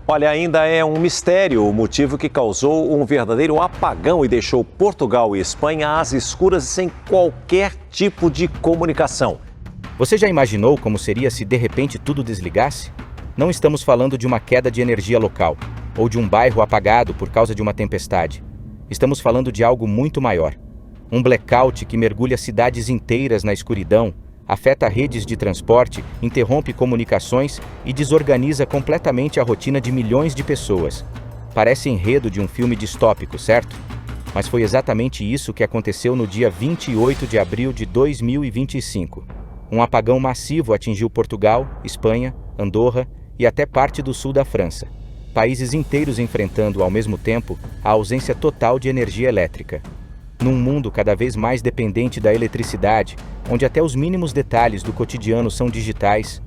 Olha, ainda é um mistério o motivo que causou um verdadeiro apagão e deixou Portugal e Espanha às escuras sem qualquer tipo de comunicação. Você já imaginou como seria se de repente tudo desligasse? Não estamos falando de uma queda de energia local, ou de um bairro apagado por causa de uma tempestade. Estamos falando de algo muito maior. Um blackout que mergulha cidades inteiras na escuridão, afeta redes de transporte, interrompe comunicações e desorganiza completamente a rotina de milhões de pessoas. Parece enredo de um filme distópico, certo? Mas foi exatamente isso que aconteceu no dia 28 de abril de 2025. Um apagão massivo atingiu Portugal, Espanha, Andorra e até parte do sul da França. Países inteiros enfrentando, ao mesmo tempo, a ausência total de energia elétrica. Num mundo cada vez mais dependente da eletricidade, onde até os mínimos detalhes do cotidiano são digitais,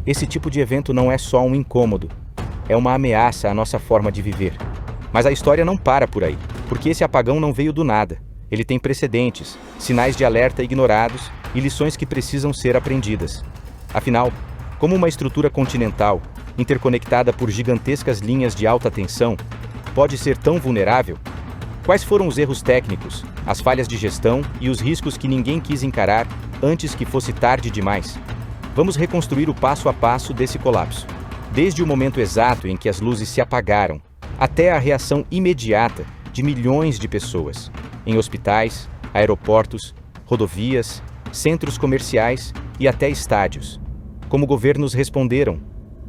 esse tipo de evento não é só um incômodo, é uma ameaça à nossa forma de viver. Mas a história não para por aí, porque esse apagão não veio do nada. Ele tem precedentes, sinais de alerta ignorados e lições que precisam ser aprendidas. Afinal, como uma estrutura continental, interconectada por gigantescas linhas de alta tensão, pode ser tão vulnerável? Quais foram os erros técnicos, as falhas de gestão e os riscos que ninguém quis encarar antes que fosse tarde demais? Vamos reconstruir o passo a passo desse colapso, desde o momento exato em que as luzes se apagaram, até a reação imediata de milhões de pessoas, em hospitais, aeroportos, rodovias, centros comerciais e até estádios. Como governos responderam,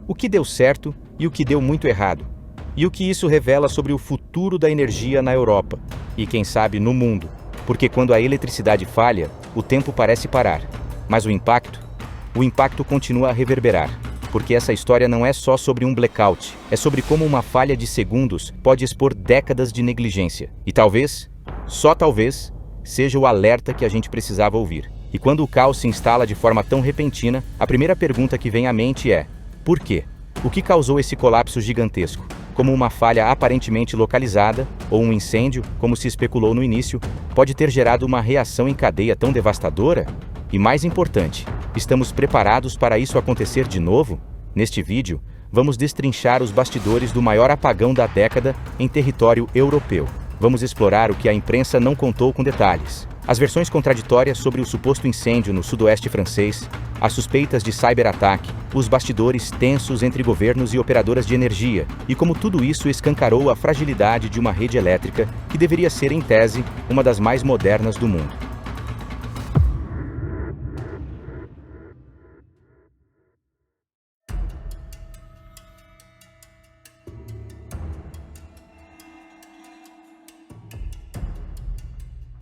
o que deu certo e o que deu muito errado, e o que isso revela sobre o futuro da energia na Europa e, quem sabe, no mundo, porque quando a eletricidade falha, o tempo parece parar, mas o impacto continua a reverberar, porque essa história não é só sobre um blackout, é sobre como uma falha de segundos pode expor décadas de negligência. E talvez, só talvez, seja o alerta que a gente precisava ouvir. E quando o caos se instala de forma tão repentina, a primeira pergunta que vem à mente é: por quê? O que causou esse colapso gigantesco? Como uma falha aparentemente localizada, ou um incêndio, como se especulou no início, pode ter gerado uma reação em cadeia tão devastadora? E mais importante, estamos preparados para isso acontecer de novo? Neste vídeo, vamos destrinchar os bastidores do maior apagão da década em território europeu. Vamos explorar o que a imprensa não contou com detalhes. As versões contraditórias sobre o suposto incêndio no sudoeste francês, as suspeitas de cyberataque, os bastidores tensos entre governos e operadoras de energia, e como tudo isso escancarou a fragilidade de uma rede elétrica que deveria ser, em tese, uma das mais modernas do mundo.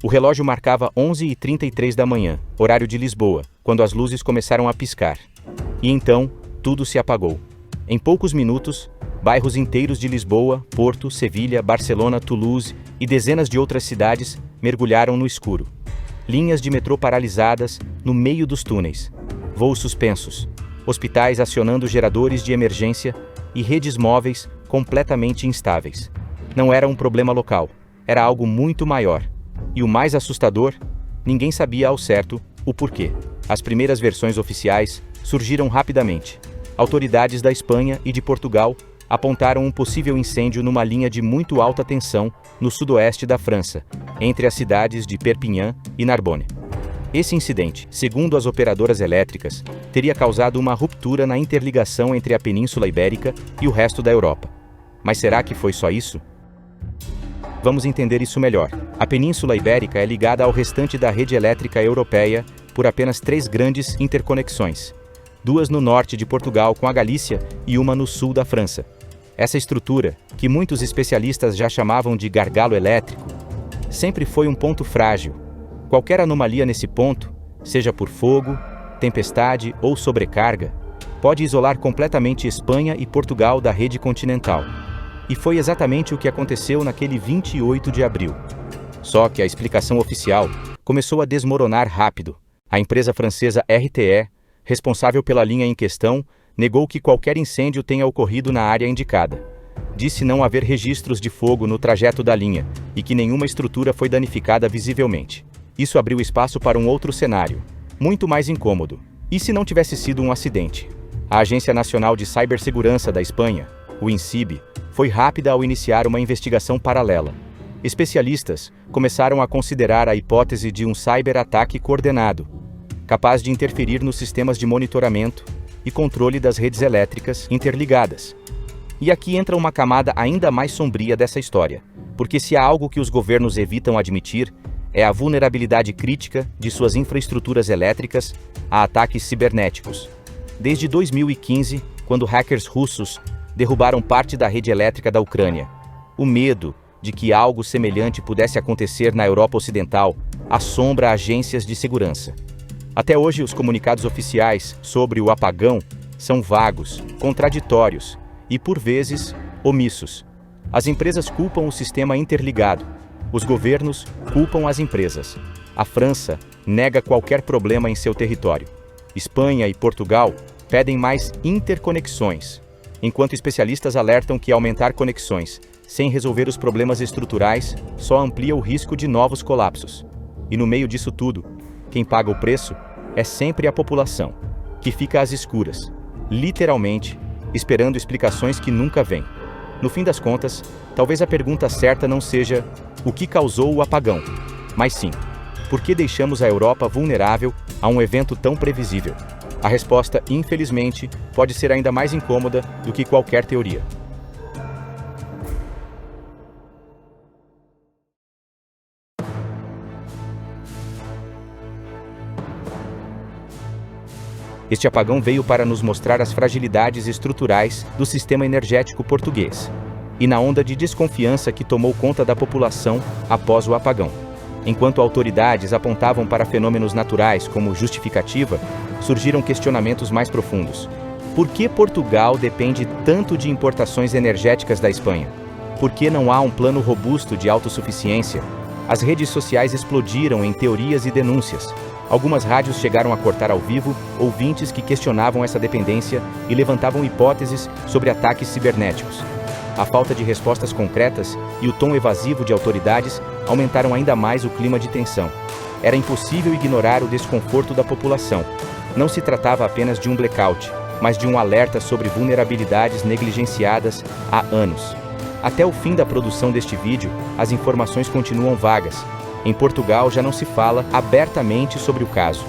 O relógio marcava 11h33 da manhã, horário de Lisboa, quando as luzes começaram a piscar. E então, tudo se apagou. Em poucos minutos, bairros inteiros de Lisboa, Porto, Sevilha, Barcelona, Toulouse e dezenas de outras cidades mergulharam no escuro. Linhas de metrô paralisadas no meio dos túneis, voos suspensos, hospitais acionando geradores de emergência e redes móveis completamente instáveis. Não era um problema local, era algo muito maior. E o mais assustador, ninguém sabia ao certo o porquê. As primeiras versões oficiais surgiram rapidamente. Autoridades da Espanha e de Portugal apontaram um possível incêndio numa linha de muito alta tensão no sudoeste da França, entre as cidades de Perpignan e Narbonne. Esse incidente, segundo as operadoras elétricas, teria causado uma ruptura na interligação entre a Península Ibérica e o resto da Europa. Mas será que foi só isso? Vamos entender isso melhor. A Península Ibérica é ligada ao restante da rede elétrica europeia por apenas 3 grandes interconexões. 2 no norte de Portugal com a Galícia e uma no sul da França. Essa estrutura, que muitos especialistas já chamavam de gargalo elétrico, sempre foi um ponto frágil. Qualquer anomalia nesse ponto, seja por fogo, tempestade ou sobrecarga, pode isolar completamente Espanha e Portugal da rede continental. E foi exatamente o que aconteceu naquele 28 de abril. Só que a explicação oficial começou a desmoronar rápido. A empresa francesa RTE, responsável pela linha em questão, negou que qualquer incêndio tenha ocorrido na área indicada. Disse não haver registros de fogo no trajeto da linha e que nenhuma estrutura foi danificada visivelmente. Isso abriu espaço para um outro cenário, muito mais incômodo. E se não tivesse sido um acidente? A Agência Nacional de Cibersegurança da Espanha, o INCIBE, foi rápida ao iniciar uma investigação paralela. Especialistas começaram a considerar a hipótese de um cyberataque coordenado, capaz de interferir nos sistemas de monitoramento e controle das redes elétricas interligadas. E aqui entra uma camada ainda mais sombria dessa história, porque se há algo que os governos evitam admitir, é a vulnerabilidade crítica de suas infraestruturas elétricas a ataques cibernéticos. Desde 2015, quando hackers russos derrubaram parte da rede elétrica da Ucrânia, o medo de que algo semelhante pudesse acontecer na Europa Ocidental assombra agências de segurança. Até hoje, os comunicados oficiais sobre o apagão são vagos, contraditórios e, por vezes, omissos. As empresas culpam o sistema interligado. Os governos culpam as empresas. A França nega qualquer problema em seu território. Espanha e Portugal pedem mais interconexões, enquanto especialistas alertam que aumentar conexões sem resolver os problemas estruturais só amplia o risco de novos colapsos. E no meio disso tudo, quem paga o preço é sempre a população, que fica às escuras, literalmente, esperando explicações que nunca vêm. No fim das contas, talvez a pergunta certa não seja o que causou o apagão, mas sim, por que deixamos a Europa vulnerável a um evento tão previsível? A resposta, infelizmente, pode ser ainda mais incômoda do que qualquer teoria. Este apagão veio para nos mostrar as fragilidades estruturais do sistema energético português e na onda de desconfiança que tomou conta da população após o apagão. Enquanto autoridades apontavam para fenômenos naturais como justificativa, surgiram questionamentos mais profundos. Por que Portugal depende tanto de importações energéticas da Espanha? Por que não há um plano robusto de autossuficiência? As redes sociais explodiram em teorias e denúncias. Algumas rádios chegaram a cortar ao vivo ouvintes que questionavam essa dependência e levantavam hipóteses sobre ataques cibernéticos. A falta de respostas concretas e o tom evasivo de autoridades aumentaram ainda mais o clima de tensão. Era impossível ignorar o desconforto da população. Não se tratava apenas de um blackout, mas de um alerta sobre vulnerabilidades negligenciadas há anos. Até o fim da produção deste vídeo, as informações continuam vagas. Em Portugal já não se fala abertamente sobre o caso.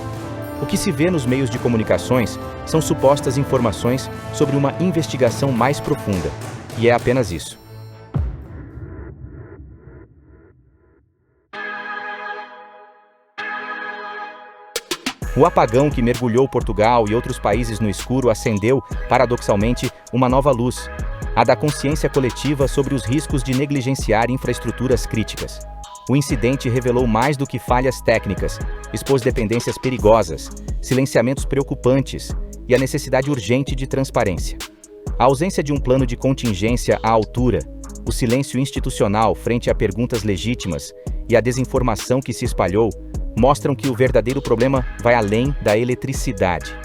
O que se vê nos meios de comunicações são supostas informações sobre uma investigação mais profunda. E é apenas isso. O apagão que mergulhou Portugal e outros países no escuro acendeu, paradoxalmente, uma nova luz, a da consciência coletiva sobre os riscos de negligenciar infraestruturas críticas. O incidente revelou mais do que falhas técnicas, expôs dependências perigosas, silenciamentos preocupantes e a necessidade urgente de transparência. A ausência de um plano de contingência à altura, o silêncio institucional frente a perguntas legítimas e a desinformação que se espalhou mostram que o verdadeiro problema vai além da eletricidade.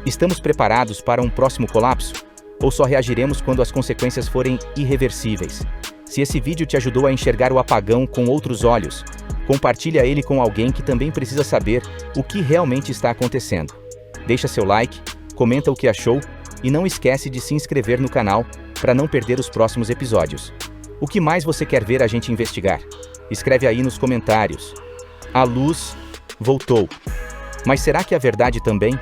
Estamos preparados para um próximo colapso? Ou só reagiremos quando as consequências forem irreversíveis? Se esse vídeo te ajudou a enxergar o apagão com outros olhos, compartilha ele com alguém que também precisa saber o que realmente está acontecendo. Deixa seu like, comenta o que achou e não esquece de se inscrever no canal para não perder os próximos episódios. O que mais você quer ver a gente investigar? Escreve aí nos comentários. A luz voltou. Mas será que a verdade também?